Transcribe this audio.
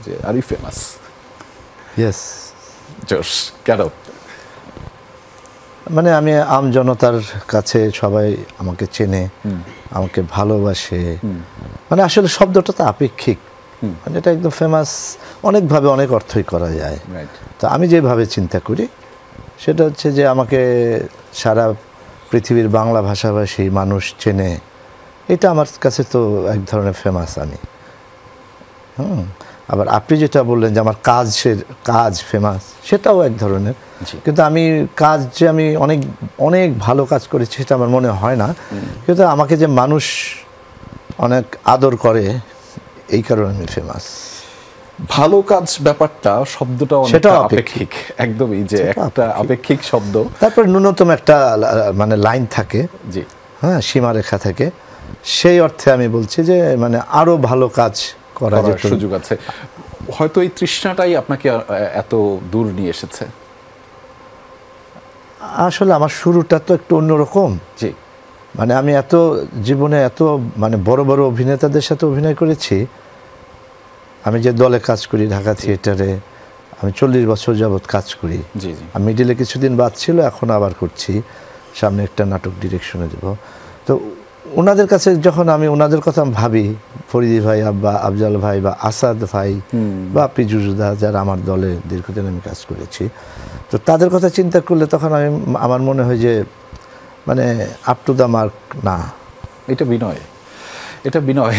যে are you famous? Yes. জোশ। কেন? মানে আমি আম জনতার কাছে সবাই আমাকে চেনে, আমাকে ভালোবাসে। মানে আসলে শব্দটা তো আপেক্ষিক, মানে এটা একদম ফেমাস অনেকভাবে অনেক অর্থই করা যায়। তো আমি যেভাবে চিন্তা করি সেটা হচ্ছে যে আমাকে সারা পৃথিবীর বাংলা ভাষাভাষী মানুষ চেনে, এটা আমার কাছে তো এক ধরনের ফেমাস আমি। আবার আপনি যেটা বললেন যে আমার কাজ ফেমাস, সেটাও এক ধরনের। কিন্তু আমি কাজ যে আমি অনেক অনেক ভালো কাজ করেছি সেটা আমার মনে হয় না, কিন্তু আমাকে যে মানুষ অনেক আদর করে এই কারণে আমি ফেমাস। ভালো কাজ ব্যাপারটা শব্দটা অনেকটা আপেক্ষিক, একদমই যে একটা আপেক্ষিক শব্দ। তারপর ন্যূনতম একটা মানে লাইন থাকে, জি হ্যাঁ, সীমারেখা থাকে। সেই অর্থে আমি বলছি যে মানে আরো ভালো কাজ করার সুযোগ আছে। হয়তো এই তৃষ্ণাটাই আপনাকে এত দূর নিয়ে এসেছে। আসলে আমার শুরুটা তো একটু অন্যরকম। জি। মানে আমি এত জীবনে এত মানে বড় বড় অভিনেতাদের সাথে অভিনয় করেছি। আমি যে দলে কাজ করি ঢাকা থিয়েটারে, আমি 40 বছর যাবৎ কাজ করি। জি জি। আমি মিডিলে কিছুদিন বাদ ছিল, এখন আবার করছি, সামনে একটা নাটক ডিরেকশনে দেব। তো ওনাদের কাছে যখন আমি ওনাদের কথা ভাবি, ফরিদি ভাই, আব্বা আফজাল ভাই বা আসাদ ভাই বা পিজুজুদা, যারা আমার দলে দীর্ঘদিন আমি কাজ করেছি, তো তাদের কথা চিন্তা করলে তখন আমার মনে হয় যে মানে আপ টু দ্য মার্ক না। এটা বিনয়, এটা বিনয়।